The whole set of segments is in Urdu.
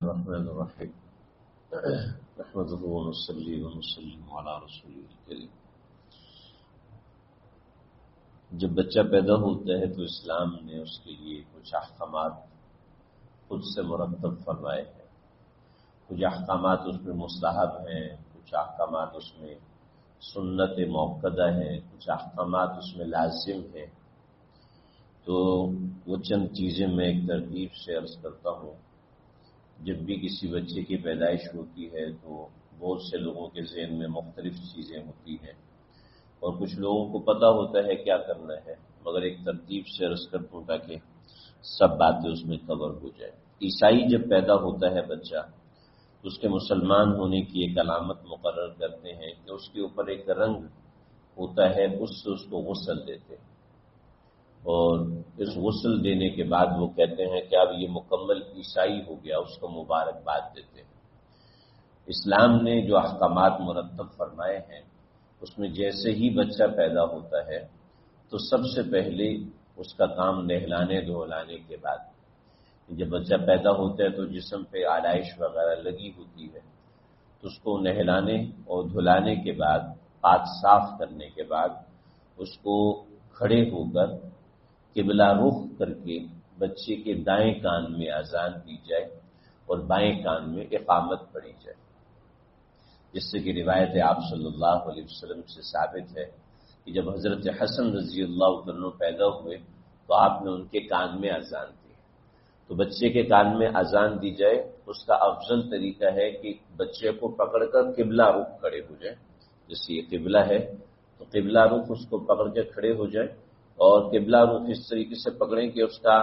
الرحمن الرحیم نحمده ونصلي ونسلم على رسوله الکریم۔ جب بچہ پیدا ہوتا ہے تو اسلام نے اس کے لیے کچھ احکامات خود سے مرتب فرمائے ہیں۔ کچھ احکامات اس میں مستحب ہیں، کچھ احکامات اس میں سنت موقدہ ہیں، کچھ احکامات اس میں لازم ہیں۔ تو وہ چند چیزیں میں ایک ترتیب سے عرض کرتا ہوں۔ جب بھی کسی بچے کی پیدائش ہوتی ہے تو بہت سے لوگوں کے ذہن میں مختلف چیزیں ہوتی ہیں اور کچھ لوگوں کو پتہ ہوتا ہے کیا کرنا ہے، مگر ایک ترتیب سے عرض کر دوں تاکہ سب باتیں اس میں کور ہو جائے۔ عیسائی جب پیدا ہوتا ہے بچہ تو اس کے مسلمان ہونے کی ایک علامت مقرر کرتے ہیں کہ اس کے اوپر ایک رنگ ہوتا ہے، اس سے اس کو غسل دیتے ہیں، اور اس غسل دینے کے بعد وہ کہتے ہیں کہ اب یہ مکمل عیسائی ہو گیا، اس کو مبارکباد دیتے ہیں۔ اسلام نے جو احکامات مرتب فرمائے ہیں اس میں جیسے ہی بچہ پیدا ہوتا ہے تو سب سے پہلے اس کا کام نہلانے دھلانے کے بعد، جب بچہ پیدا ہوتا ہے تو جسم پہ آلائش وغیرہ لگی ہوتی ہے، تو اس کو نہلانے اور دھلانے کے بعد، پاک صاف کرنے کے بعد، اس کو کھڑے ہو کر قبلہ رخ کر کے بچے کے دائیں کان میں اذان دی جائے اور بائیں کان میں اقامت پڑھی جائے، جس سے کہ روایت آپ صلی اللہ علیہ وسلم سے ثابت ہے کہ جب حضرت حسن رضی اللہ عنہ پیدا ہوئے تو آپ نے ان کے کان میں اذان دی۔ تو بچے کے کان میں اذان دی جائے، اس کا افضل طریقہ ہے کہ بچے کو پکڑ کر قبلہ رخ کھڑے ہو جائے، جیسے یہ قبلہ ہے تو قبلہ رخ اس کو پکڑ کے کھڑے ہو جائے، اور قبلہ رخ اس طریقے سے پکڑیں کہ اس کا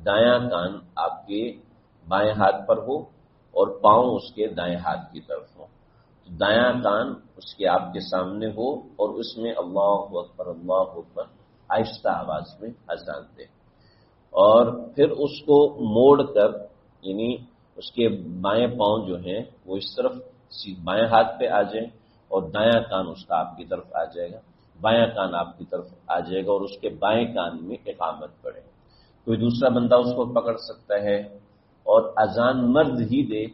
دایاں کان آپ کے بائیں ہاتھ پر ہو اور پاؤں اس کے دائیں ہاتھ کی طرف ہو۔ تو دایاں کان اس کے آپ کے سامنے ہو اور اس میں اللہ اکبر آہستہ آواز میں اذان دے، اور پھر اس کو موڑ کر، یعنی اس کے بائیں پاؤں جو ہیں وہ اس طرف بائیں ہاتھ پہ آ جائیں اور دایاں کان اس کا آپ کی طرف آ جائے گا، بایاں کان آپ کی طرف آ جائے گا، اور اس کے بائیں کان میں اقامت پڑے۔ کوئی دوسرا بندہ اس کو پکڑ سکتا ہے، اور اذان مرد ہی دے،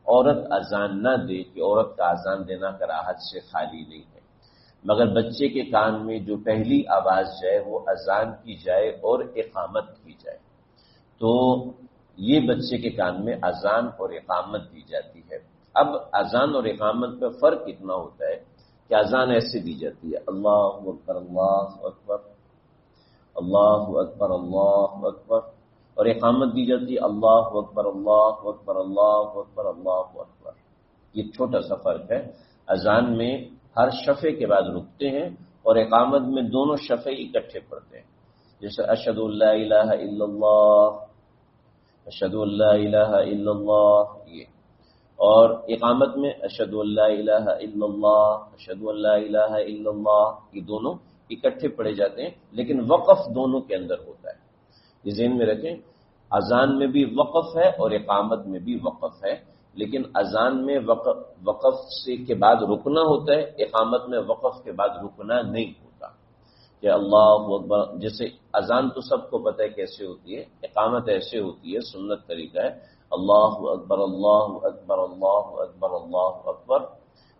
عورت اذان نہ دے، کہ عورت کا اذان دینا کراہت سے خالی نہیں ہے، مگر بچے کے کان میں جو پہلی آواز جائے وہ اذان کی جائے اور اقامت کی جائے۔ تو یہ بچے کے کان میں اذان اور اقامت دی جاتی ہے۔ اب اذان اور اقامت میں فرق اتنا ہوتا ہے کہ اذان ایسے دی جاتی ہے: اللہ اکبر اللہ اکبر، اللہ اکبر اللہ اکبر، اور اقامت دی جاتی ہے اللہ اکبر اللہ اکبر اللہ اکبر اللہ اکبر۔ یہ چھوٹا سا فرق ہے۔ اذان میں ہر شفع کے بعد رکتے ہیں اور اقامت میں دونوں شفع اکٹھے پڑھتے ہیں، جیسے اشہد ان لا الہ الا اللہ، اشہد ان لا الہ الا اللہ، یہ، اور اقامت میں اشہد ان لا الہ الا اللہ، اشہد ان لا الہ الا اللہ، یہ دونوں اکٹھے پڑھے جاتے ہیں، لیکن وقف دونوں کے اندر ہوتا ہے۔ یہ ذہن میں رکھیں، اذان میں بھی وقف ہے اور اقامت میں بھی وقف ہے، لیکن اذان میں وقف سے کے بعد رکنا ہوتا ہے، اقامت میں وقف کے بعد رکنا نہیں ہوتا۔ کہ اللہ اکبر، جیسے اذان تو سب کو پتہ ہے کیسے ہوتی ہے، اقامت ایسے ہوتی ہے، سنت طریقہ ہے: اللہ اکبر اللہ اکبر اللہ اکبر اللہ اکبر،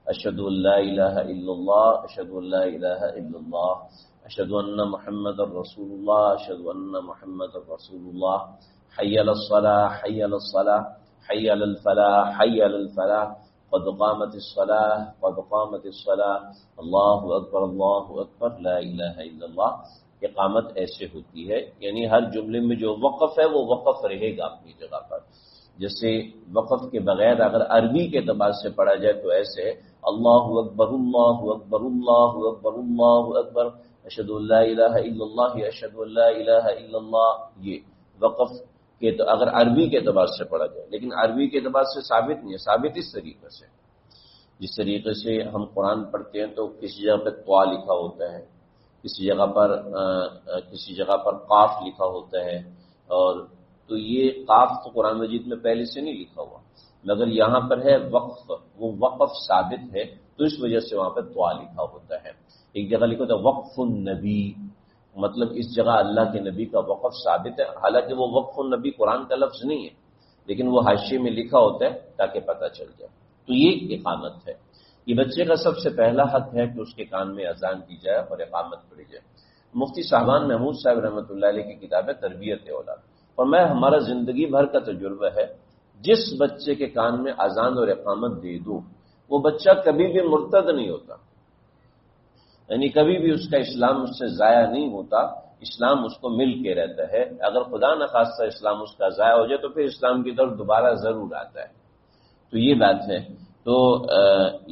اشہد ان لا الہ الا اللہ، اشہد ان لا الہ الا اللہ، اشہد ان محمد رسول اللہ، اشہد ان محمد رسول اللہ، حی علی الصلاۃ حی علی الصلاۃ حی علی الفلاح حی علی الفلاح، قد قامت الصلاۃ قد قامت الصلاۃ، اللہ اکبر لا الہ الا اللہ۔ اقامت ایسے ہوتی ہے، یعنی ہر جملے میں جو وقف ہے وہ وقف رہے گا اپنی جگہ پر۔ جیسے وقف کے بغیر اگر عربی کے اعتبار سے پڑھا جائے تو ایسے ہے: اللہ اکبر اللہ اکبر اللہ اکبر اللہ اکبر، اشہد ان لا الہ الا اللہ اشہد ان لا الہ الا اللہ۔ یہ وقف کے تو اگر عربی کے اعتبار سے پڑھا جائے، لیکن عربی کے اعتبار سے ثابت نہیں ہے، ثابت اس طریقے سے، جس طریقے سے ہم قرآن پڑھتے ہیں تو کسی جگہ پہ طوا لکھا ہوتا ہے، کسی جگہ پر قاف لکھا ہوتا ہے، اور تو یہ قاف تو قرآن مجید میں پہلے سے نہیں لکھا ہوا، مگر یہاں پر ہے وقف، وہ وقف ثابت ہے تو اس وجہ سے وہاں پہ طوا لکھا ہوتا ہے۔ ایک جگہ لکھا ہوتا ہے وقف النبی، مطلب اس جگہ اللہ کے نبی کا وقف ثابت ہے، حالانکہ وہ وقف النبی قرآن کا لفظ نہیں ہے، لیکن وہ حاشیے میں لکھا ہوتا ہے تاکہ پتہ چل جائے۔ تو یہ اقامت ہے۔ یہ بچے کا سب سے پہلا حق ہے کہ اس کے کان میں اذان دی جائے اور اقامت پڑھی جائے۔ مفتی صاحبان محمود صاحب رحمۃ اللہ علیہ کی کتاب ہے تربیت اولاد، اور میں ہمارا زندگی بھر کا تجربہ ہے، جس بچے کے کان میں اذان اور اقامت دے دو وہ بچہ کبھی بھی مرتد نہیں ہوتا، یعنی کبھی بھی اس کا اسلام اس سے ضائع نہیں ہوتا، اسلام اس کو مل کے رہتا ہے۔ اگر خدا نخواستہ اسلام اس کا ضائع ہو جائے تو پھر اسلام کی طرف دوبارہ ضرور آتا ہے۔ تو یہ بات ہے۔ تو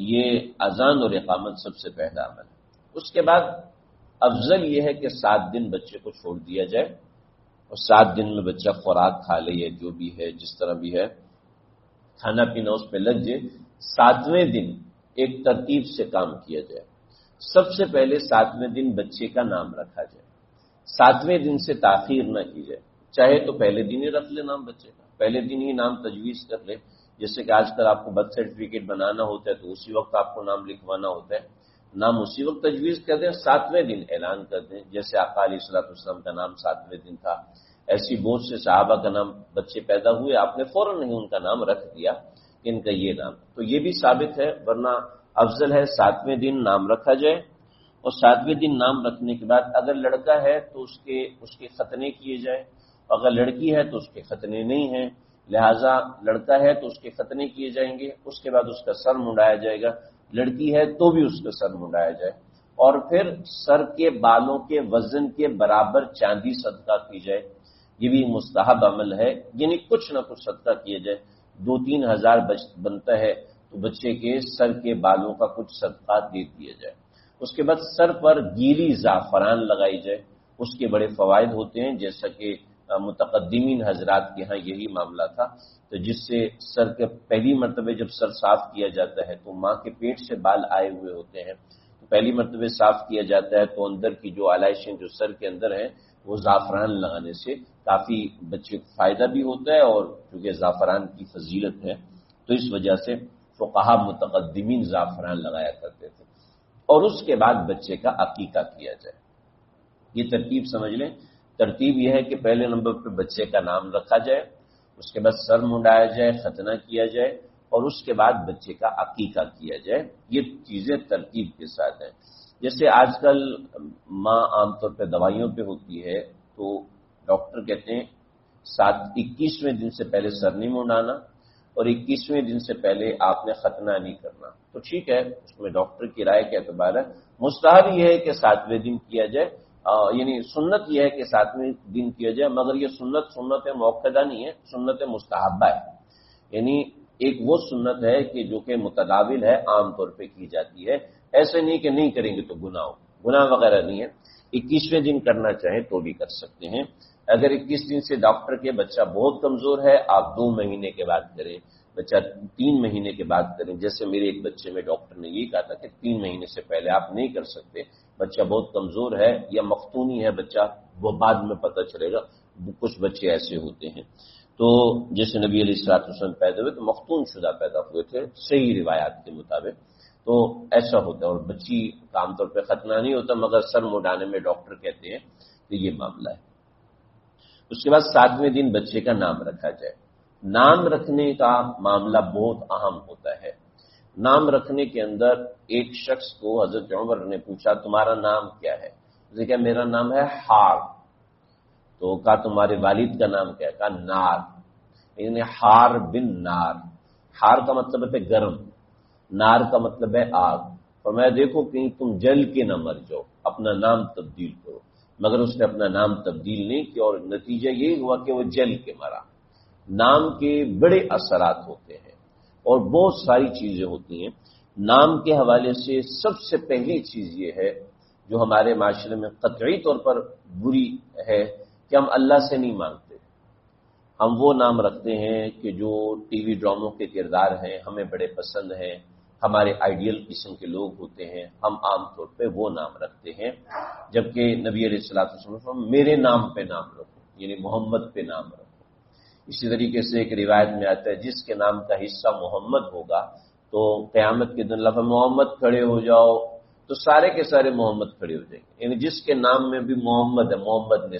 یہ اذان اور اقامت سب سے پہلا عمل ہے۔ اس کے بعد افضل یہ ہے کہ 7 دن بچے کو چھوڑ دیا جائے اور 7 دن میں بچہ خوراک کھا لے یا جو بھی ہے جس طرح بھی ہے کھانا پینا اس پہ لگ جائے۔ 7ویں دن ایک ترتیب سے کام کیا جائے۔ سب سے پہلے 7ویں دن بچے کا نام رکھا جائے، 7ویں دن سے تاخیر نہ کی جائے، چاہے تو پہلے دن ہی رکھ لے نام بچے کا، پہلے دن ہی نام تجویز کر لے، جیسے کہ آج کل آپ کو برتھ سرٹیفکیٹ بنانا ہوتا ہے تو اسی وقت آپ کو نام لکھوانا ہوتا ہے، نام اسی وقت تجویز کر دیں، 7ویں دن اعلان کر دیں، جیسے آقا علیہ الصلوۃ والسلام کا نام 7ویں دن تھا، ایسی بہت سے صحابہ کا نام بچے پیدا ہوئے آپ نے فوراً ہی ان کا نام رکھ دیا کہ ان کا یہ نام، تو یہ بھی ثابت ہے، ورنہ افضل ہے 7ویں دن نام رکھا جائے۔ اور 7ویں دن نام رکھنے کے بعد اگر لڑکا ہے تو اس کے ختنے کیے جائیں، اگر لڑکی ہے تو اس کے ختنے نہیں ہیں، لہٰذا لڑکا ہے تو اس کے ختنے کیے جائیں گے، اس کے بعد اس کا سر منڈایا جائے گا، لڑکی ہے تو بھی اس کا سر منڈایا جائے، اور پھر سر کے بالوں کے وزن کے برابر چاندی صدقہ کی جائے، یہ بھی مستحب عمل ہے، یعنی کچھ نہ کچھ صدقہ کیا جائے، 2-3 ہزار بنتا ہے تو بچے کے سر کے بالوں کا کچھ صدقہ دے دیا جائے۔ اس کے بعد سر پر گیلی زعفران لگائی جائے، اس کے بڑے فوائد ہوتے ہیں، جیسا کہ متقدمین حضرات کے ہاں یہی معاملہ تھا، تو جس سے سر کے پہلی مرتبہ جب سر صاف کیا جاتا ہے تو ماں کے پیٹ سے بال آئے ہوئے ہوتے ہیں، تو پہلی مرتبہ صاف کیا جاتا ہے تو اندر کی جو آلائشیں جو سر کے اندر ہیں وہ زعفران لگانے سے کافی بچے کو فائدہ بھی ہوتا ہے، اور چونکہ زعفران کی فضیلت ہے تو اس وجہ سے فقہا متقدمین زعفران لگایا کرتے تھے۔ اور اس کے بعد بچے کا عقیقہ کیا جائے۔ یہ ترتیب سمجھ لیں، ترتیب یہ ہے کہ پہلے نمبر پہ بچے کا نام رکھا جائے، اس کے بعد سر منڈایا جائے، ختنہ کیا جائے، اور اس کے بعد بچے کا عقیقہ کیا جائے۔ یہ چیزیں ترتیب کے ساتھ ہیں۔ جیسے آج کل ماں عام طور پہ دوائیوں پہ ہوتی ہے تو ڈاکٹر کہتے ہیں 21ویں دن سے پہلے سر نہیں منڈانا اور 21ویں دن سے پہلے آپ نے ختنہ نہیں کرنا، تو ٹھیک ہے، اس میں ڈاکٹر کی رائے کے اعتبار ہے۔ مستحب یہ ہے کہ 7ویں دن کیا جائے، یعنی سنت یہ ہے کہ 7ویں دن کیا جائے، مگر یہ سنت موقدہ نہیں ہے، سنت مستحبہ ہے، یعنی ایک وہ سنت ہے کہ جو کہ متداول ہے، عام طور پہ کی جاتی ہے، ایسے نہیں کہ نہیں کریں گے تو گناہ وغیرہ نہیں ہے۔ 21ویں دن کرنا چاہیں تو بھی کر سکتے ہیں۔ اگر 21 دن سے ڈاکٹر کے بچہ بہت کمزور ہے، آپ 2 مہینے کے بعد کریں، بچہ 3 مہینے کے بعد کریں، جیسے میرے ایک بچے میں ڈاکٹر نے یہی کہا تھا کہ 3 مہینے سے پہلے آپ نہیں کر سکتے، بچہ بہت کمزور ہے یا مختونی ہے بچہ، وہ بعد میں پتہ چلے گا، کچھ بچے ایسے ہوتے ہیں۔ تو جیسے نبی علیہ الصلوۃ والسلام پیدا ہوئے تو مختون شدہ پیدا ہوئے تھے صحیح روایات کے مطابق، تو ایسا ہوتا ہے، اور بچی کا عام طور پہ ختنہ نہیں ہوتا مگر سر منڈانے میں ڈاکٹر کہتے ہیں، تو یہ معاملہ ہے۔ اس کے بعد 7ویں دن بچے کا نام رکھا جائے۔ نام رکھنے کا معاملہ بہت اہم ہوتا ہے۔ نام رکھنے کے اندر ایک شخص کو حضرت عمر نے پوچھا تمہارا نام کیا ہے؟ اس نے کہا میرا نام ہے حار۔ تو کہا تمہارے والد کا نام کیا ہے؟ کہا نار، یعنی حار بن نار۔ حار کا مطلب ہے گرم، نار کا مطلب ہے آگ، اور میں دیکھو کہیں تم جل کے نہ مر جاؤ، اپنا نام تبدیل کرو، مگر اس نے اپنا نام تبدیل نہیں کیا، اور نتیجہ یہ ہوا کہ وہ جل کے مرا۔ نام کے بڑے اثرات ہوتے ہیں اور بہت ساری چیزیں ہوتی ہیں۔ نام کے حوالے سے سب سے پہلی چیز یہ ہے جو ہمارے معاشرے میں قطعی طور پر بری ہے کہ ہم اللہ سے نہیں مانگتے، ہم وہ نام رکھتے ہیں کہ جو ٹی وی ڈراموں کے کردار ہیں، ہمیں بڑے پسند ہیں، ہمارے آئیڈیل قسم کے لوگ ہوتے ہیں، ہم عام طور پہ وہ نام رکھتے ہیں، جبکہ نبی علیہ الصلوۃ والسلام میرے نام پہ نام رکھو، یعنی محمد پہ نام رکھو۔ اسی طریقے سے ایک روایت میں آتا ہے جس کے نام کا حصہ محمد ہوگا تو قیامت کے دن لفظ محمد کھڑے ہو جاؤ تو سارے کے سارے محمد کھڑے ہو جائیں گے، یعنی جس کے نام میں بھی محمد ہے، محمد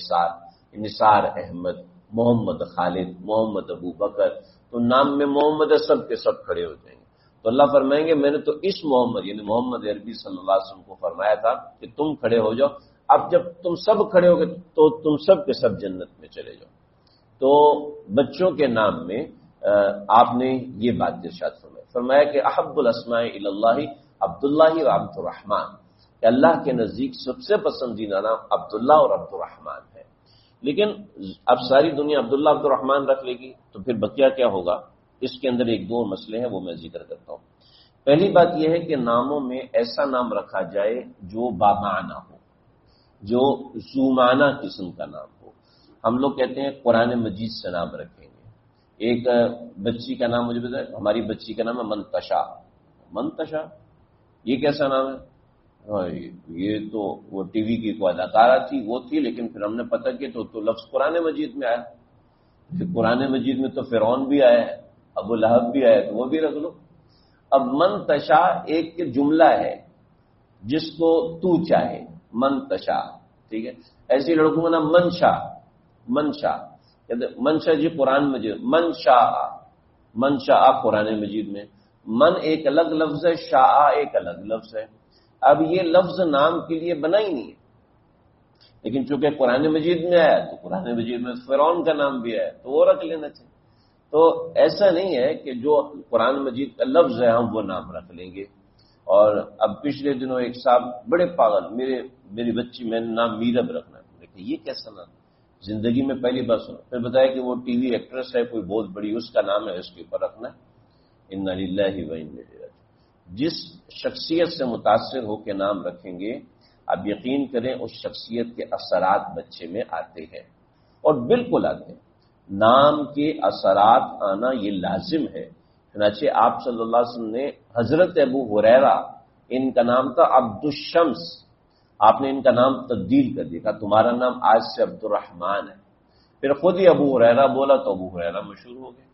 نثار احمد، محمد خالد، محمد ابو بکر، تو نام میں محمد سب کے سب کھڑے ہو جائیں گے. تو اللہ فرمائیں گے میں نے تو اس محمد یعنی محمد عربی صلی اللہ علیہ وسلم کو فرمایا تھا کہ تم کھڑے ہو جاؤ. اب جب تم سب کھڑے ہو گئے تو تم سب کے سب جنت میں چلے جاؤ. تو بچوں کے نام میں آپ نے یہ بات ارشاد فرمایا کہ احب الاسماء الی اللہ عبداللہ و عبد الرحمن، کہ اللہ کے نزدیک سب سے پسندیدہ نام عبداللہ اور عبد الرحمن ہے. لیکن اب ساری دنیا عبداللہ عبد الرحمن رکھ لے گی تو پھر بقیہ کیا ہوگا؟ اس کے اندر ایک دو مسئلے ہیں، وہ میں ذکر کرتا ہوں. پہلی بات یہ ہے کہ ناموں میں ایسا نام رکھا جائے جو بامعنی ہو، جو ذو معنی قسم کا نام ہو. ہم لوگ کہتے ہیں قرآن مجید سے نام رکھیں گے. ایک بچی کا نام مجھے بتائیں، ہماری بچی کا نام ہے منتشا. منتشا یہ کیسا نام ہے؟ یہ تو وہ ٹی وی کی کوئی اداکارہ تھی، وہ تھی، لیکن پھر ہم نے پتہ کیا تو لفظ قرآن مجید میں آیا. پھر قرآن مجید میں تو فرعون بھی آیا ہے، ابو لہب بھی آیا، تو وہ بھی رکھ لو. اب منتشا ایک جملہ ہے جس کو تو چاہے، منتشا، ٹھیک ہے. ایسی لڑکوں کا نام منشا. منشا منشا جی قرآن مجید، منشا قرآن مجید میں. من ایک الگ لفظ ہے، شاء ایک الگ لفظ ہے. اب یہ لفظ نام کے لیے بنا ہی نہیں ہے، لیکن چونکہ قرآن مجید میں آیا تو قرآن مجید میں فرعون کا نام بھی آیا تو وہ رکھ لینا چاہیے. تو ایسا نہیں ہے کہ جو قرآن مجید کا لفظ ہے ہم وہ نام رکھ لیں گے. اور اب پچھلے دنوں ایک صاحب بڑے پاگل، میری بچی میں نے نام میرب رکھنا ہے. دیکھیں یہ کیسا نام، زندگی میں پہلی بار سنا. پھر بتایا کہ وہ ٹی وی ایکٹریس ہے کوئی بہت بڑی، اس کا نام ہے، اس کے اوپر رکھنا ہے. انا للہ و انا الیہ راجعون. جس شخصیت سے متاثر ہو کے نام رکھیں گے اب یقین کریں اس شخصیت کے اثرات بچے میں آتے ہیں، اور بالکل آتے ہیں. نام کے اثرات آنا یہ لازم ہے. چنانچہ آپ صلی اللہ علیہ وسلم نے حضرت ابو ہریرہ، ان کا نام تھا عبد الشمس، آپ نے ان کا نام تبدیل کر دیا، تمہارا نام آج سے عبد الرحمن ہے. پھر خود ہی ابو ہریرہ بولا تو ابو ہریرہ مشہور ہو گئے،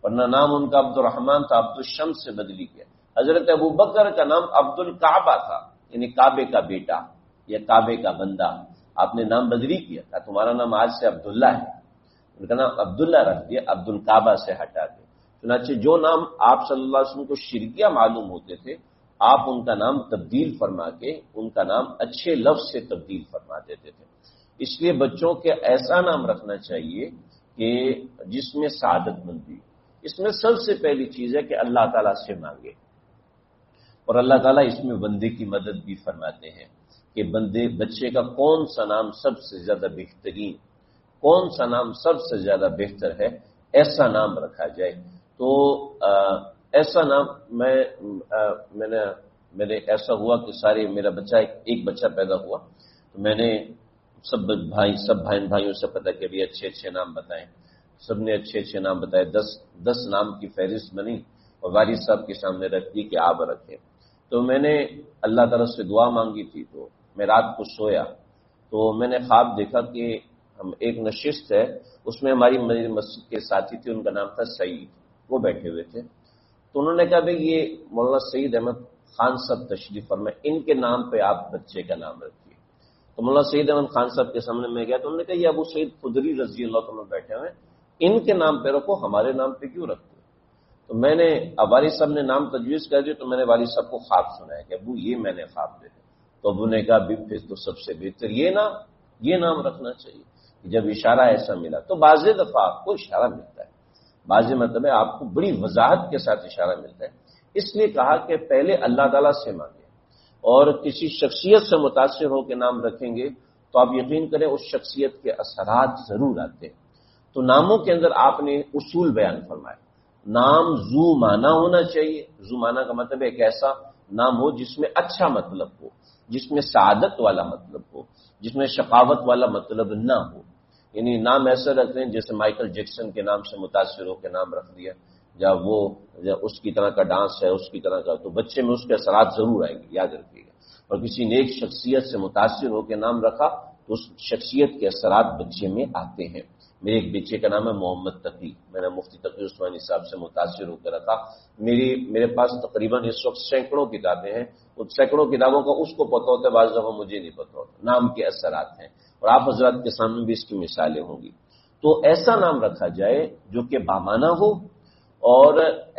ورنہ نام ان کا عبد الرحمن تھا، عبد الشمس سے بدلی کیا. حضرت ابو بکر کا نام عبد الکعبہ تھا، یعنی کعبے کا بیٹا یا کعبے کا بندہ. آپ نے نام بدلی کیا تھا، تمہارا نام آج سے عبداللہ ہے. ان کا نام عبداللہ رکھ دیا، عبد الکعبہ سے ہٹا دیا. چنانچہ جو نام آپ صلی اللہ علیہ وسلم کو شرکیہ معلوم ہوتے تھے آپ ان کا نام تبدیل فرما کے ان کا نام اچھے لفظ سے تبدیل فرما دیتے تھے. اس لیے بچوں کے ایسا نام رکھنا چاہیے کہ جس میں سعادت مندی. اس میں سب سے پہلی چیز ہے کہ اللہ تعالیٰ سے مانگے، اور اللہ تعالیٰ اس میں بندے کی مدد بھی فرماتے ہیں کہ بچے کا کون سا نام سب سے زیادہ بہترین، کون سا نام سب سے زیادہ بہتر ہے، ایسا نام رکھا جائے. تو ایسا نام میں نے ایسا ہوا کہ میرا بچہ ایک بچہ پیدا ہوا تو میں نے سب بھائیوں سے پتہ کہ بھی اچھے نام بتائیں. سب نے اچھے نام بتائے. 10 نام کی فہرست بنی اور والد صاحب کے سامنے رکھ دی کہ آپ رکھیں. تو میں نے اللہ تعالیٰ سے دعا مانگی تھی، تو میں رات کو سویا تو میں نے خواب دیکھا کہ ہم ایک نشست ہے، اس میں ہماری مسجد کے ساتھی تھے، ان کا نام تھا سعید، وہ بیٹھے ہوئے تھے. تو انہوں نے کہا بھائی یہ مولانا سعید احمد خان صاحب تشریف فرمائے، ان کے نام پہ آپ بچے کا نام رکھیے. تو مولانا سعید احمد خان صاحب کے سامنے میں گیا تو انہوں نے کہا یہ ابو سعید خدری رضی اللہ عنہ بیٹھے ہوئے، ان کے نام پہ رکھو، ہمارے نام پہ کیوں رکھتے؟ تو میں نے اب والد صاحب نے نام تجویز کر دیا تو میں نے والد صاحب کو خواب سنایا کہ ابو یہ میں نے خواب دیکھا. تو ابو نے کہا پھر تو سب سے بہتر یہ نام رکھنا چاہیے. جب اشارہ ایسا ملا تو بعض دفعہ آپ کو اشارہ ملتا ہے، بعض مطلب ہے آپ کو بڑی وضاحت کے ساتھ اشارہ ملتا ہے. اس لیے کہا کہ پہلے اللہ تعالیٰ سے مانگیں، اور کسی شخصیت سے متاثر ہو کے نام رکھیں گے تو آپ یقین کریں اس شخصیت کے اثرات ضرور آتے ہیں. تو ناموں کے اندر آپ نے اصول بیان فرمائے. نام ذو معنی ہونا چاہیے. ذو معنی کا مطلب ایک ایسا نام ہو جس میں اچھا مطلب ہو، جس میں سعادت والا مطلب ہو، جس میں شقاوت والا مطلب نہ ہو. یعنی نام ایسا رکھتے ہیں جیسے مائیکل جیکسن کے نام سے متاثر ہو کے نام رکھ دیا، جب اس کی طرح کا ڈانس ہے، اس کی طرح کا، تو بچے میں اس کے اثرات ضرور آئیں گے، یاد رکھیے گا. اور کسی نیک شخصیت سے متاثر ہو کے نام رکھا تو اس شخصیت کے اثرات بچے میں آتے ہیں. میرے ایک بچے کا نام ہے محمد تقی، میں نے مفتی تقی عثمانی صاحب سے متاثر ہو کر رکھا. میرے پاس تقریباً اس وقت سینکڑوں کتابیں ہیں، ان سینکڑوں کتابوں کا اس کو پتہ ہوتا ہے، بعض دفعہ مجھے نہیں پتہ ہوتا. نام کے اثرات ہیں، اور آپ حضرات کے سامنے بھی اس کی مثالیں ہوں گی. تو تو ایسا نام رکھا جائے جو کہ بامانہ ہو، اور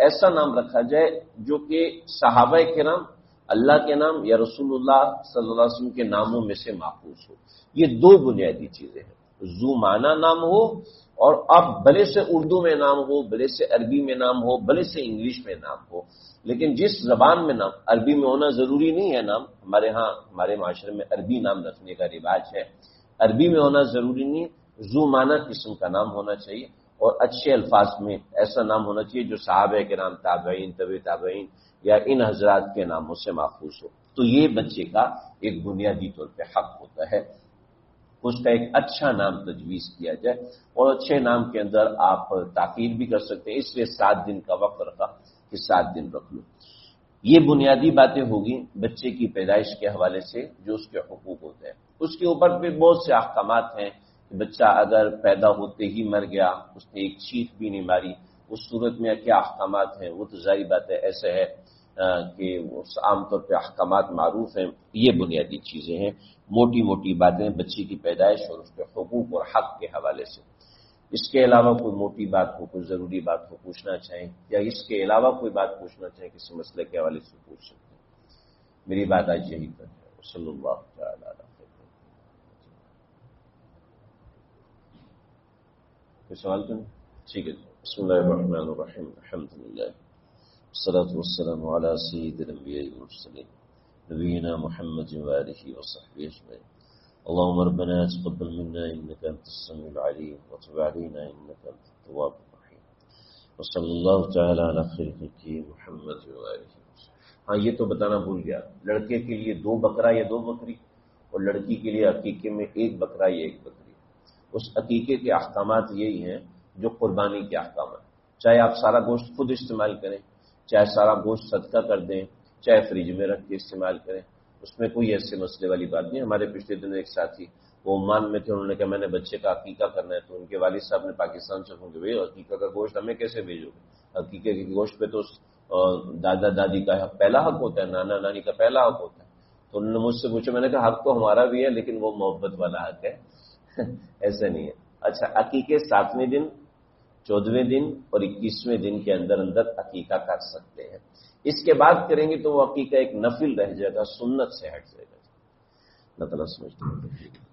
ایسا نام رکھا جائے جو کہ صحابہ کرام، اللہ کے نام یا رسول اللہ صلی اللہ علیہ وسلم کے ناموں میں سے ماخوذ ہو۔ یہ دو بنیادی چیزیں ہیں، ذو معنی نام ہو، اور اب بھلے سے اردو میں نام ہو، بھلے سے عربی میں نام ہو، بھلے سے انگلش میں نام ہو، لیکن جس زبان میں نام، عربی میں ہونا ضروری نہیں ہے نام، ہمارے ہاں ہمارے معاشرے میں عربی نام رکھنے کا رواج ہے، عربی میں ہونا ضروری نہیں، ذو معنی قسم کا نام ہونا چاہیے، اور اچھے الفاظ میں ایسا نام ہونا چاہیے جو صحابہ کرام، تابعین، طبع تابعین یا ان حضرات کے ناموں سے ماخوذ ہو۔ تو یہ بچے کا ایک بنیادی طور پہ حق ہوتا ہے، اس کا ایک اچھا نام تجویز کیا جائے، اور اچھے نام کے اندر آپ تاخیر بھی کر سکتے ہیں، اس لیے 7 دن کا وقت رکھا کہ 7 دن رکھ لو۔ یہ بنیادی باتیں ہوگی بچے کی پیدائش کے حوالے سے جو اس کے حقوق ہوتے ہیں۔ اس کے اوپر بھی بہت سے احکامات ہیں کہ بچہ اگر پیدا ہوتے ہی مر گیا، اس نے ایک چیخ بھی نہیں ماری، اس صورت میں کیا احکامات ہیں، وہ تو ظاہر بات ہے ایسے ہے کہ عام طور پہ احکامات معروف ہیں۔ یہ بنیادی چیزیں ہیں، موٹی موٹی باتیں بچے کی پیدائش اور اس کے حقوق اور حق کے حوالے سے۔ اس کے علاوہ کوئی موٹی بات ہو، کوئی ضروری بات ہو پوچھنا چاہیں، یا اس کے علاوہ کوئی بات پوچھنا چاہیں کسی مسئلے کے حوالے سے پوچھ سکتے ہیں۔ میری بات آج یہی پر ہے۔ صلی اللہ تعالی علیہ وسلم۔ کوئی سوال تو نہیں؟ ٹھیک ہے، بسم اللہ الرحمن الرحیم، الحمد للہ والصلاة والسلام علی سید الانبیاء والمرسلین نبینا محمد وآلہ وصحبہ اجمعین۔ اللهم ربنا تقبل منا انك انت السميع العليم وتب علينا انك انت التواب الرحيم وصلى الله تعالى على خير خلقه محمد وآله وسلم۔ ہاں یہ تو بتانا بھول گیا، لڑکے کے لیے 2 بکرا یا 2 بکری، اور لڑکی کے لیے عقیقے میں 1 بکرا یا 1 بکری۔ اس عقیقے کے احکامات یہی ہیں جو قربانی کے احکامات، چاہے آپ سارا گوشت خود استعمال کریں، چاہے سارا گوشت صدقہ کر دیں، چاہے فریج میں رکھ کے استعمال کریں، اس میں کوئی ایسے مسئلے والی بات نہیں۔ ہمارے پچھلے دن ایک ساتھی وہ عمان میں تھے، انہوں نے کہا میں نے بچے کا عقیقہ کرنا ہے، تو ان کے والد صاحب نے پاکستان سے پوچھا بھائی عقیقہ کا گوشت ہمیں کیسے بھیجو گے؟ عقیقے کے گوشت پہ تو دادا دادی کا پہلا حق ہوتا ہے، نانا نانی کا پہلا حق ہوتا ہے۔ تو انہوں نے مجھ سے پوچھا، میں نے کہا حق تو ہمارا بھی ہے لیکن وہ محبت والا حق ہے، ایسے نہیں ہے۔ اچھا، عقیقے 7ویں دن، 14ویں دن اور 21ویں دن کے اندر اندر عقیقہ کر سکتے ہیں۔ اس کے بعد کریں گے تو وہ عقیقہ ایک نفل رہ جائے گا، سنت سے ہٹ جائے گا۔ اللہ تعالیٰ سمجھتے ہیں۔